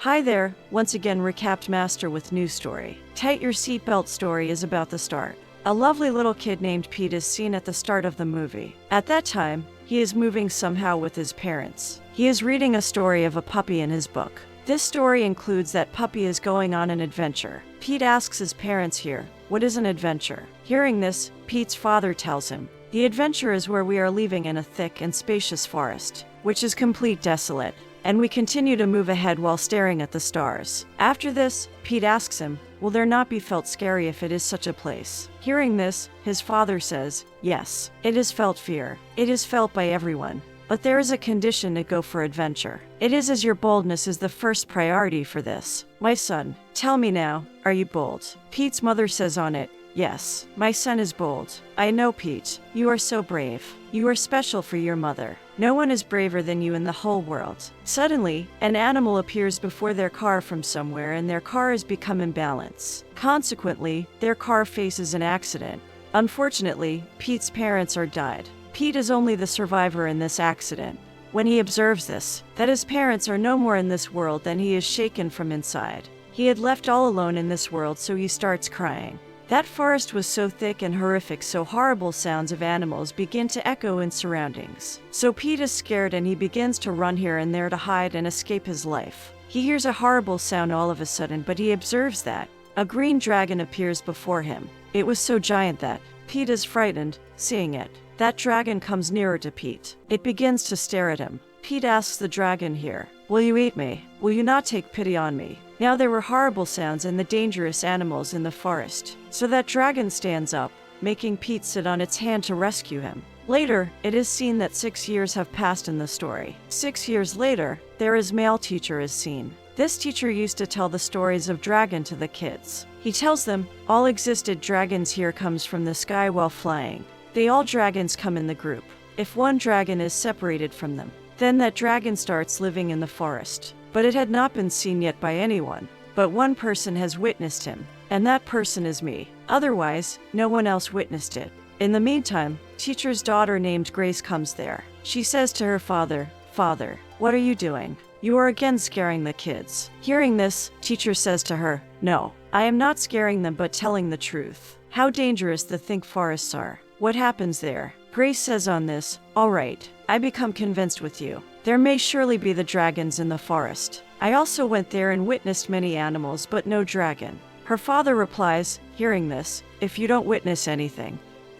Hi there, once again recapped Master with new story. Tight your seatbelt story is about the start. A lovely little kid named Pete is seen at the start of the movie. At that time, he is moving somehow with his parents. He is reading a story of a puppy in his book. This story includes that puppy is going on an adventure. Pete asks his parents here, what is an adventure? Hearing this, Pete's father tells him, the adventure is where we are leaving in a thick and spacious forest, which is complete desolate, and we continue to move ahead while staring at the stars. After this, Pete asks him, will there not be felt scary if it is such a place? Hearing this, his father says, yes, it is felt fear. It is felt by everyone. But there is a condition to go for adventure. It is as your boldness is the first priority for this. My son, tell me now, are you bold? Pete's mother says on it, yes, my son is bold. I know, Pete. You are so brave. You are special for your mother. No one is braver than you in the whole world. Suddenly, an animal appears before their car from somewhere and their car has become imbalanced. Consequently, their car faces an accident. Unfortunately, Pete's parents are died. Pete is only the survivor in this accident. When he observes this, that his parents are no more in this world, then he is shaken from inside. He had left all alone in this world, so he starts crying. That forest was so thick and horrific, so horrible sounds of animals begin to echo in surroundings. So Pete is scared and he begins to run here and there to hide and escape his life. He hears a horrible sound all of a sudden, but he observes that a green dragon appears before him. It was so giant that Pete is frightened, seeing it. That dragon comes nearer to Pete. It begins to stare at him. Pete asks the dragon here, will you eat me? Will you not take pity on me? Now there were horrible sounds and the dangerous animals in the forest. So that dragon stands up, making Pete sit on its hand to rescue him. Later, it is seen that 6 years have passed in the story. 6 years later, there is male teacher is seen. This teacher used to tell the stories of dragon to the kids. He tells them, all existed dragons here comes from the sky while flying. They all dragons come in the group. If one dragon is separated from them, then that dragon starts living in the forest. But it had not been seen yet by anyone. But one person has witnessed him, and that person is me. Otherwise, no one else witnessed it. In the meantime, teacher's daughter named Grace comes there. She says to her father, Father, what are you doing? You are again scaring the kids. Hearing this, teacher says to her, no, I am not scaring them but telling the truth. How dangerous the thick forests are. What happens there? Grace says on this, all right, I become convinced with you. There may surely be the dragons in the forest. I also went there and witnessed many animals, but no dragon. Her father replies, hearing this, if you don't witness anything,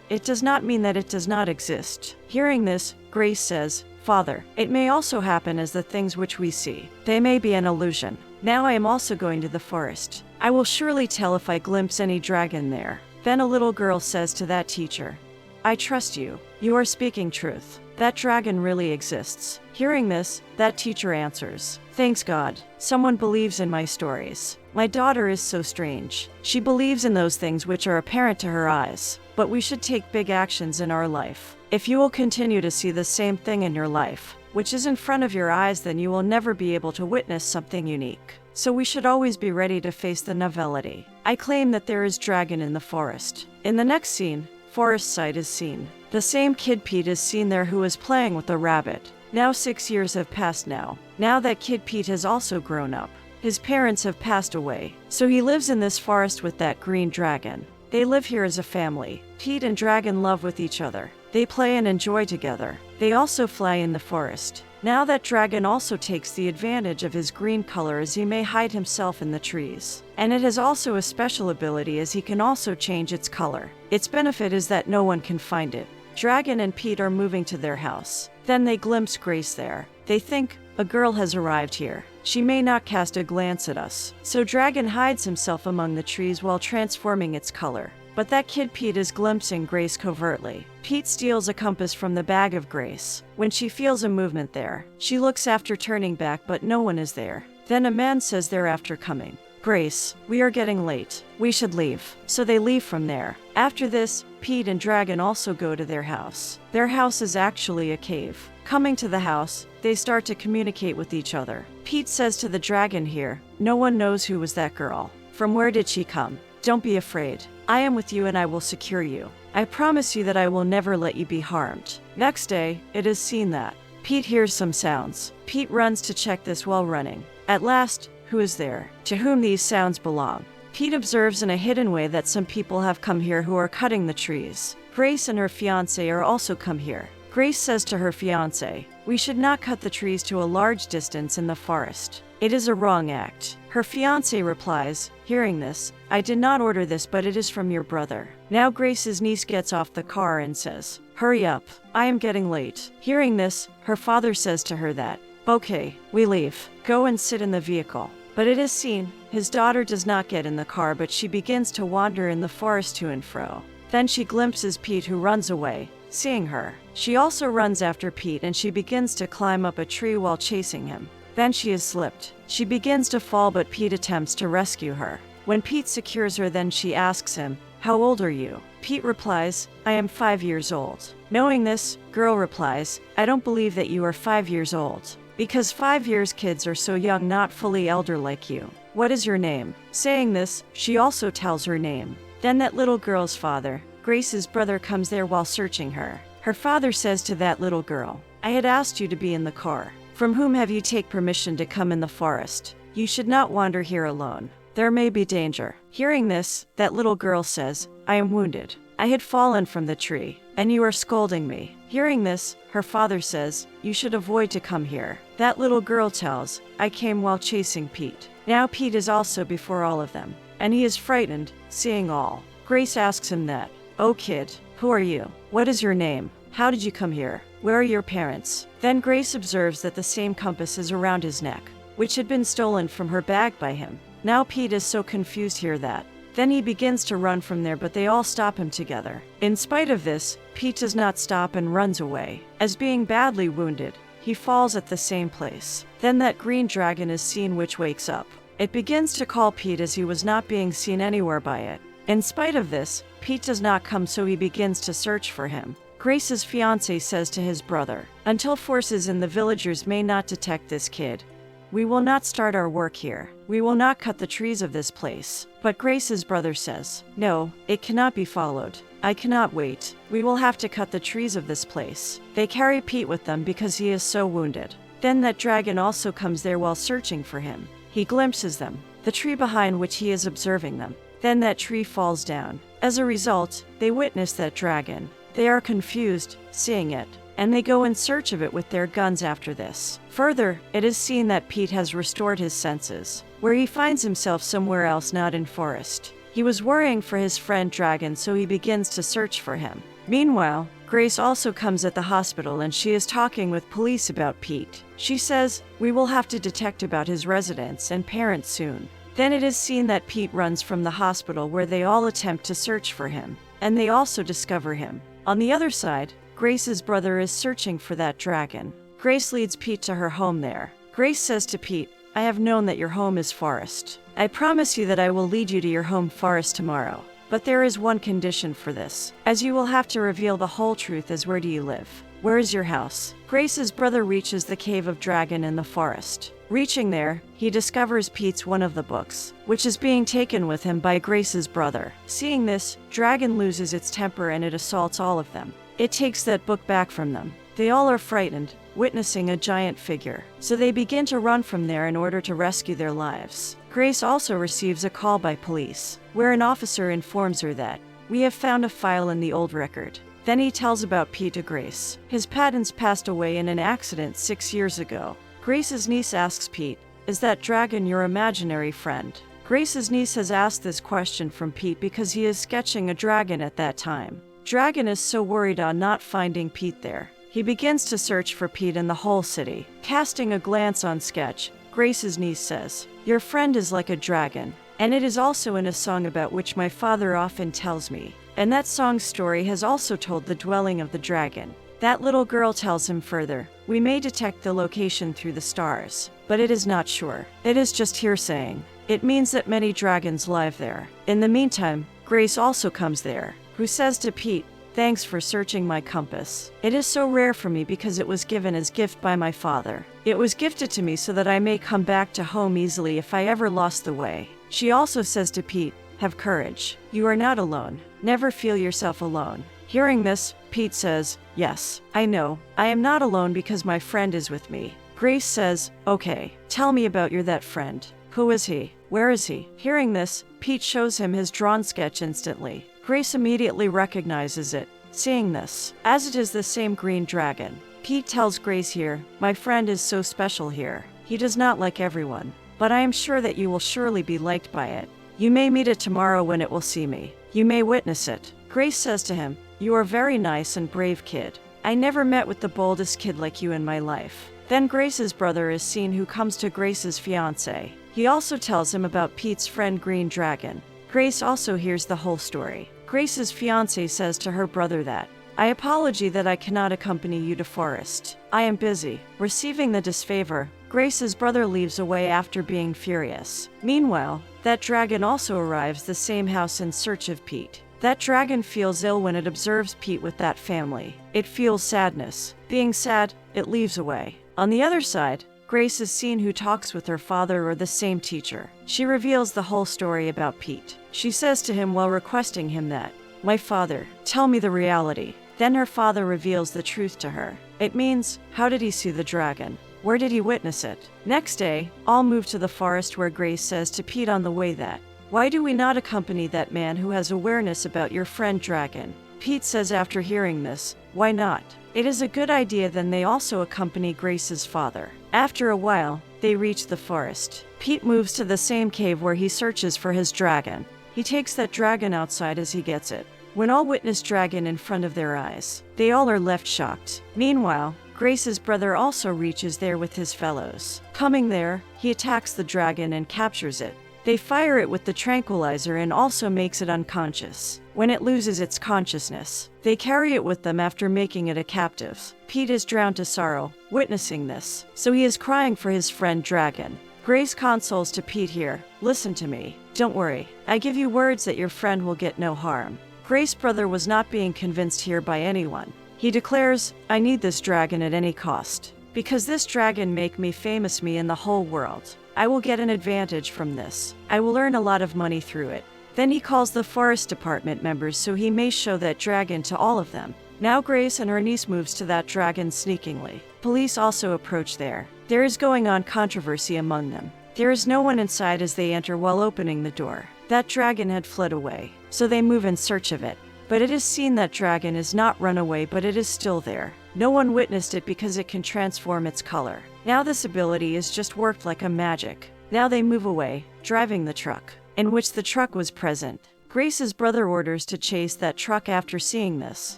it does not mean that it does not exist. Hearing this, Grace says, Father, it may also happen as the things which we see. They may be an illusion. Now I am also going to the forest. I will surely tell if I glimpse any dragon there. Then a little girl says to that teacher, I trust you. You are speaking truth. That dragon really exists. Hearing this, that teacher answers, thanks God. Someone believes in my stories. My daughter is so strange. She believes in those things which are apparent to her eyes. But we should take big actions in our life. If you will continue to see the same thing in your life, which is in front of your eyes, then you will never be able to witness something unique. So we should always be ready to face the novelty. I claim that there is dragon in the forest. In the next scene, forest side is seen. The same kid Pete is seen there who is playing with a rabbit. Now 6 years have passed now. Now that kid Pete has also grown up. His parents have passed away. So he lives in this forest with that green dragon. They live here as a family. Pete and dragon love with each other. They play and enjoy together. They also fly in the forest. Now that dragon also takes the advantage of his green color as he may hide himself in the trees. And it has also a special ability as he can also change its color. Its benefit is that no one can find it. Dragon and Pete are moving to their house. Then they glimpse Grace there. They think, a girl has arrived here. She may not cast a glance at us. So dragon hides himself among the trees while transforming its color. But that kid Pete is glimpsing Grace covertly. Pete steals a compass from the bag of Grace. When she feels a movement there, she looks after turning back, but no one is there. Then a man says they're after coming. Grace, we are getting late. We should leave. So they leave from there. After this, Pete and dragon also go to their house. Their house is actually a cave. Coming to the house, they start to communicate with each other. Pete says to the dragon here, no one knows who was that girl. From where did she come? Don't be afraid. I am with you and I will secure you. I promise you that I will never let you be harmed. Next day, it is seen that Pete hears some sounds. Pete runs to check this while running. At last, Who is there? To whom these sounds belong? Pete observes in a hidden way that some people have come here who are cutting the trees. Grace and her fiancé are also come here. Grace says to her fiancé, "We should not cut the trees to a large distance in the forest. It is a wrong act." Her fiancé replies, hearing this, "I did not order this, but it is from your brother." Now Grace's niece gets off the car and says, "Hurry up, I am getting late." Hearing this, her father says to her that, "Okay, we leave. Go and sit in the vehicle." But it is seen, his daughter does not get in the car, but she begins to wander in the forest to and fro. Then she glimpses Pete, who runs away. Seeing her, she also runs after Pete, and she begins to climb up a tree while chasing him. Then she is slipped. She begins to fall, but Pete attempts to rescue her. When Pete secures her, then she asks him, "How old are you?" Pete replies, "I am 5 years old." Knowing this, girl replies, "I don't believe that you are 5 years old. Because 5 years kids are so young, not fully elder like you. What is your name?" Saying this, she also tells her name. Then that little girl's father, Grace's brother, comes there while searching her. Her father says to that little girl, "I had asked you to be in the car. From whom have you take permission to come in the forest? You should not wander here alone. There may be danger." Hearing this, that little girl says, "I am wounded. I had fallen from the tree, and you are scolding me." Hearing this, her father says, "You should avoid to come here." That little girl tells, "I came while chasing Pete." Now Pete is also before all of them, and he is frightened, seeing all. Grace asks him that, "Oh kid, who are you? What is your name? How did you come here? Where are your parents?" Then Grace observes that the same compass is around his neck, which had been stolen from her bag by him. Now Pete is so confused here that then he begins to run from there, but they all stop him together. In spite of this, Pete does not stop and runs away. As being badly wounded, he falls at the same place. Then that green dragon is seen, which wakes up. It begins to call Pete, as he was not being seen anywhere by it. In spite of this, Pete does not come, so he begins to search for him. Grace's fiancé says to his brother, "Until forces and the villagers may not detect this kid, we will not start our work here. We will not cut the trees of this place." But Grace's brother says, "No, it cannot be followed. I cannot wait. We will have to cut the trees of this place." They carry Pete with them because he is so wounded. Then that dragon also comes there while searching for him. He glimpses them, the tree behind which he is observing them. Then that tree falls down. As a result, they witness that dragon. They are confused, seeing it, and they go in search of it with their guns after this. Further, it is seen that Pete has restored his senses, where he finds himself somewhere else, not in forest. He was worrying for his friend Dragon, so he begins to search for him. Meanwhile, Grace also comes at the hospital, and she is talking with police about Pete. She says, "We will have to detect about his residence and parents soon." Then it is seen that Pete runs from the hospital, where they all attempt to search for him, and they also discover him. On the other side, Grace's brother is searching for that dragon. Grace leads Pete to her home there. Grace says to Pete, "I have known that your home is forest. I promise you that I will lead you to your home forest tomorrow. But there is one condition for this, as you will have to reveal the whole truth. As where do you live? Where is your house?" Grace's brother reaches the cave of dragon in the forest. Reaching there, he discovers Pete's one of the books, which is being taken with him by Grace's brother. Seeing this, dragon loses its temper and it assaults all of them. It takes that book back from them. They all are frightened, witnessing a giant figure. So they begin to run from there in order to rescue their lives. Grace also receives a call by police, where an officer informs her that, "We have found a file in the old record." Then he tells about Pete to Grace. His parents passed away in an accident 6 years ago. Grace's niece asks Pete, "Is that dragon your imaginary friend?" Grace's niece has asked this question from Pete because he is sketching a dragon at that time. Dragon is so worried on not finding Pete there. He begins to search for Pete in the whole city. Casting a glance on sketch, Grace's niece says, "Your friend is like a dragon, and it is also in a song about which my father often tells me. And that song's story has also told the dwelling of the dragon." That little girl tells him further, "We may detect the location through the stars, but it is not sure. It is just hearsaying. It means that many dragons live there." In the meantime, Grace also comes there, who says to Pete, "Thanks for searching my compass. It is so rare for me because it was given as gift by my father. It was gifted to me so that I may come back to home easily if I ever lost the way." She also says to Pete, "Have courage. You are not alone. Never feel yourself alone." Hearing this, Pete says, "Yes, I know. I am not alone because my friend is with me." Grace says, "Okay, tell me about that friend. Who is he? Where is he? Hearing this, Pete shows him his drawn sketch instantly. Grace immediately recognizes it, seeing this, as it is the same green dragon. Pete tells Grace here, "My friend is so special here. He does not like everyone, but I am sure that you will surely be liked by it. You may meet it tomorrow when it will see me. You may witness it." Grace says to him, "You are very nice and brave kid. I never met with the boldest kid like you in my life." Then Grace's brother is seen, who comes to Grace's fiancé. He also tells him about Pete's friend Green Dragon. Grace also hears the whole story. Grace's fiancé says to her brother that, "I apologize that I cannot accompany you to forest. I am busy." Receiving the disfavor, Grace's brother leaves away after being furious. Meanwhile, that dragon also arrives the same house in search of Pete. That dragon feels ill when it observes Pete with that family. It feels sadness. Being sad, it leaves away. On the other side, Grace is seen who talks with her father or the same teacher. She reveals the whole story about Pete. She says to him while requesting him that, "My father, tell me the reality." Then her father reveals the truth to her. It means, how did he see the dragon? Where did he witness it? Next day, all move to the forest, where Grace says to Pete on the way that, "Why do we not accompany that man who has awareness about your friend dragon?" Pete says after hearing this, "Why not? It is a good idea." Then they also accompany Grace's father. After a while, they reach the forest. Pete moves to the same cave where he searches for his dragon. He takes that dragon outside as he gets it. When all witness dragon in front of their eyes, they all are left shocked. Meanwhile, Grace's brother also reaches there with his fellows. Coming there, he attacks the dragon and captures it. They fire it with the tranquilizer and also makes it unconscious. When it loses its consciousness, they carry it with them after making it a captive. Pete is drowned to sorrow, witnessing this, so he is crying for his friend dragon. Grace consoles to Pete here, "Listen to me. Don't worry. I give you words that your friend will get no harm." Grace's brother was not being convinced here by anyone. He declares, "I need this dragon at any cost. Because this dragon make me famous, me in the whole world. I will get an advantage from this. I will earn a lot of money through it." Then he calls the forest department members so he may show that dragon to all of them. Now Grace and her niece moves to that dragon sneakingly. Police also approach there. There is going on controversy among them. There is no one inside as they enter. While opening the door, that dragon had fled away, so they move in search of it. But it is seen that dragon is not run away, but it is still there. No one witnessed it because it can transform its color. Now this ability is just worked like a magic. Now they move away, driving the truck, in which the truck was present. Grace's brother orders to chase that truck after seeing this,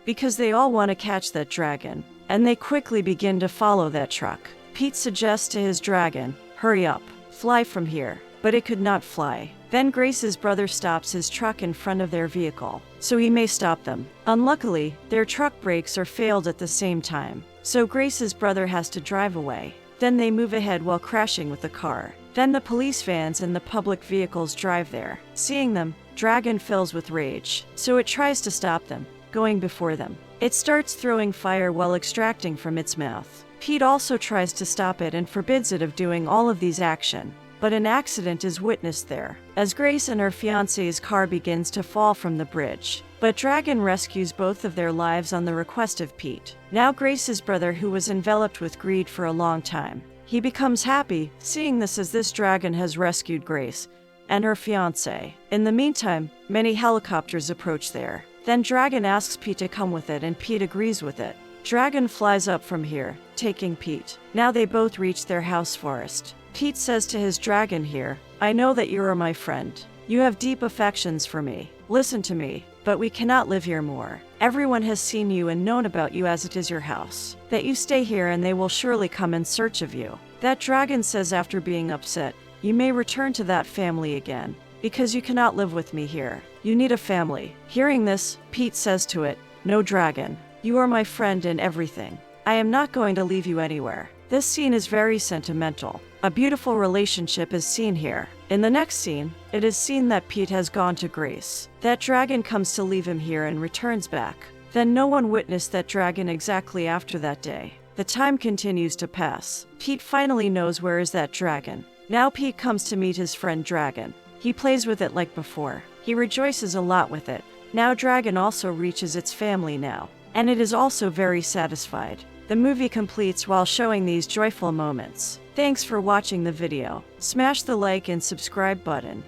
because they all want to catch that dragon, and they quickly begin to follow that truck. Pete suggests to his dragon, "Hurry up, fly from here," but it could not fly. Then Grace's brother stops his truck in front of their vehicle, so he may stop them. Unluckily, their truck brakes are failed at the same time, so Grace's brother has to drive away. Then they move ahead while crashing with the car. Then the police vans and the public vehicles drive there. Seeing them, dragon fills with rage, so it tries to stop them, going before them. It starts throwing fire while extracting from its mouth. Pete also tries to stop it and forbids it of doing all of these action. But an accident is witnessed there, as Grace and her fiancé's car begins to fall from the bridge. But Dragon rescues both of their lives on the request of Pete. Now Grace's brother, who was enveloped with greed for a long time, he becomes happy, seeing this, as this dragon has rescued Grace and her fiancé. In the meantime, many helicopters approach there. Then Dragon asks Pete to come with it, and Pete agrees with it. Dragon flies up from here, taking Pete. Now they both reach their house forest. Pete says to his dragon here, "I know that you are my friend. You have deep affections for me. Listen to me, but we cannot live here more. Everyone has seen you and known about you, as it is your house. That you stay here and they will surely come in search of you." That dragon says after being upset, "You may return to that family again, because you cannot live with me here. You need a family." Hearing this, Pete says to it, "No, dragon. You are my friend and everything. I am not going to leave you anywhere." This scene is very sentimental. A beautiful relationship is seen here. In the next scene, it is seen that Pete has gone to Grace. That dragon comes to leave him here and returns back. Then no one witnessed that dragon exactly after that day. The time continues to pass. Pete finally knows where is that dragon. Now Pete comes to meet his friend Dragon. He plays with it like before. He rejoices a lot with it. Now Dragon also reaches its family now. and it is also very satisfied. The movie completes while showing these joyful moments. Thanks for watching the video. Smash the like and subscribe button.